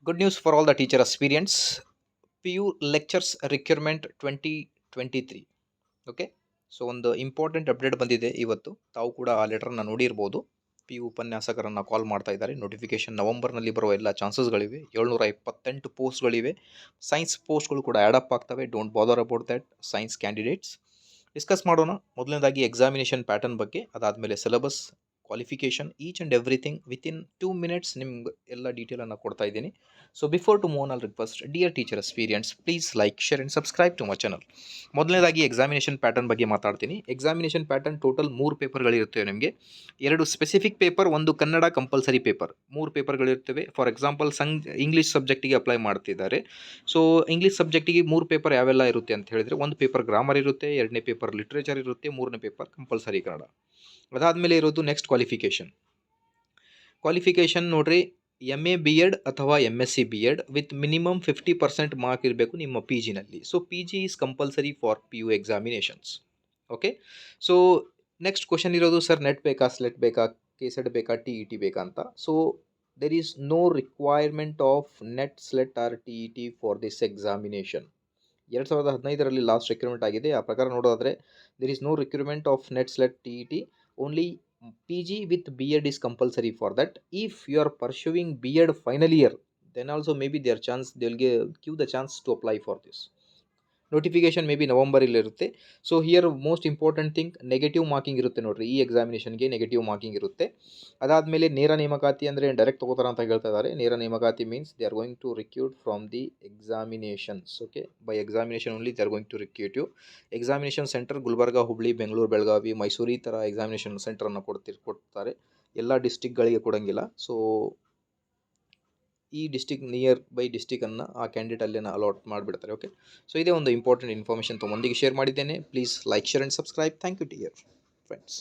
Good news for all the teacher aspirants. PU lectures Recruitment 2023. Okay, so ಒಂದು important update ಬಂದಿದೆ ಇವತ್ತು. ತಾವು ಕೂಡ ಆ ಲೆಟರ್ನ ನೋಡಿರ್ಬೋದು. PU ಉಪನ್ಯಾಸಕರನ್ನು ಕಾಲ್ ಮಾಡ್ತಾ ಇದ್ದಾರೆ. ನೋಟಿಫಿಕೇಶನ್ ನವಂಬರ್ನಲ್ಲಿ ಬರುವ ಎಲ್ಲ ಚಾನ್ಸಸ್ಗಳಿವೆ. 728 ಪೋಸ್ಟ್ಗಳಿವೆ. ಸೈನ್ಸ್ ಪೋಸ್ಟ್ಗಳು ಕೂಡ ಆ್ಯಡಪ್ ಆಗ್ತವೆ. Don't bother about that science candidates. Discuss ಮಾಡೋಣ. ಮೊದಲನೇದಾಗಿ ಎಕ್ಸಾಮಿನೇಷನ್ ಪ್ಯಾಟರ್ನ್ ಬಗ್ಗೆ, ಅದಾದಮೇಲೆ syllabus, qualification, each and everything within 2 minutes ನಿಮ್ಗೆ ಎಲ್ಲ ಡೀಟೇಲನ್ನು ಕೊಡ್ತಾ ಇದ್ದೀನಿ. So before to move on request dear teacher experience, please like, share and subscribe to my channel. ಮೊದಲನೇದಾಗಿ ಎಕ್ಸಾಮಿನೇಷನ್ ಪ್ಯಾಟರ್ನ್ ಬಗ್ಗೆ ಮಾತಾಡ್ತೀನಿ. ಎಕ್ಸಾಮಿನೇಷನ್ ಪ್ಯಾಟರ್ನ್ ಟೋಟಲ್ 3 ಪೇಪರ್ಗಳಿರುತ್ತವೆ ನಿಮಗೆ. 2 ಸ್ಪೆಸಿಫಿಕ್ ಪೇಪರ್, ಒಂದು ಕನ್ನಡ ಕಂಪಲ್ಸರಿ ಪೇಪರ್. 3 ಪೇಪರ್ಗಳಿರ್ತವೆ. ಫಾರ್ ಎಕ್ಸಾಂಪಲ್ ಇಂಗ್ಲೀಷ್ ಸಬ್ಜೆಕ್ಟಿಗೆ ಅಪ್ಲೈ ಮಾಡ್ತಿದ್ದಾರೆ. ಸೊ ಇಂಗ್ಲೀಷ್ ಸಬ್ಜೆಕ್ಟಿಗೆ 3 paper ಯಾವೆಲ್ಲ ಇರುತ್ತೆ ಅಂತ ಹೇಳಿದರೆ, ಒಂದು ಪೇಪರ್ ಗ್ರಾಮರ್ ಇರುತ್ತೆ, 2ನೇ ಪೇಪರ್ ಲಿಟ್ರೇಚರ್ ಇರುತ್ತೆ, 3ನೇ ಪೇಪರ್ ಕಂಪಲ್ಸರಿ ಕನ್ನಡ. ಅದಾದಮೇಲೆ ಇರೋದು ನೆಕ್ಸ್ಟ್ ಕ್ವಾಲಿಫಿಕೇಷನ್. ಕ್ವಾಲಿಫಿಕೇಷನ್ ನೋಡ್ರಿ, MA BEd ಅಥವಾ MSc BEd with minimum 50% mark ಇರಬೇಕು ನಿಮ್ಮ PGನಲ್ಲಿ. So PG is compulsory for PU examinations. Okay, so next question ಇರೋದು, ಸರ್ ನೆಟ್ ಬೇಕಾ, ಸ್ಲೆಟ್ ಬೇಕಾ, KSET ಬೇಕಾ, TET ಬೇಕಾ ಅಂತ. So there is no requirement of NET, SLET or TET for this examination. 2015ರಲ್ಲಿ ಲಾಸ್ಟ್ ರಿಕ್ರೂಟ್ಮೆಂಟ್ ಆಗಿದೆ. ಆ ಪ್ರಕಾರ ನೋಡೋದಾದರೆ there is no recruitment of NET, SLET, TET. Only PG with BEd is compulsory for that. If you are pursuing BEd final year, then also maybe they will give the chance to apply for this. Notification may be ನವಂಬರಲ್ಲಿ ಇರುತ್ತೆ. So here most important thing, negative marking ಇರುತ್ತೆ ನೋಡಿರಿ. ಈ ಎಕ್ಸಾಮಿನೇಷನ್ಗೆ negative marking ಇರುತ್ತೆ. ಅದಾದಮೇಲೆ ನೇರ ನೇಮಕಾತಿ ಅಂದರೆ ಡೈರೆಕ್ಟ್ ತಗೋತಾರೆ ಅಂತ ಹೇಳ್ತಾ ಇದ್ದಾರೆ. ನೇರ ನೇಮಕಾತಿ means they are going to recruit from the examinations. Okay, by examination only they are going to recruit you. Examination centre Gulbarga, Hubli, Bengaluru, Belagavi, Mysuru ಈ ಥರ ಎಕ್ಸಾಮಿನೇಷನ್ ಸೆಂಟರನ್ನು ಕೊಡ್ತಾರೆ. ಎಲ್ಲ ಡಿಸ್ಟಿಕ್ಗಳಿಗೆ ಕೊಡೋಂಗಿಲ್ಲ. ಸೊ ಈ ಡಿಸ್ಟಿಕ್ ನಿಯರ್ ಬೈ ಡಿಸ್ಟಿಕನ್ನು ಆ ಕ್ಯಾಂಡಿಡೇಟ್ ಅಲ್ಲೇನ ಅಲಾಟ್ ಮಾಡಿಬಿಡ್ತಾರೆ. ಓಕೆ, ಸೊ ಇದೇ ಒಂದು ಇಂಪಾರ್ಟೆಂಟ್ ಇನ್ಫಾರ್ಮೇಷನ್ ತಮ್ಮೊಂದಿಗೆ ಶೇರ್ ಮಾಡಿದ್ದೇನೆ. Please like, share and subscribe. Thank you dear friends.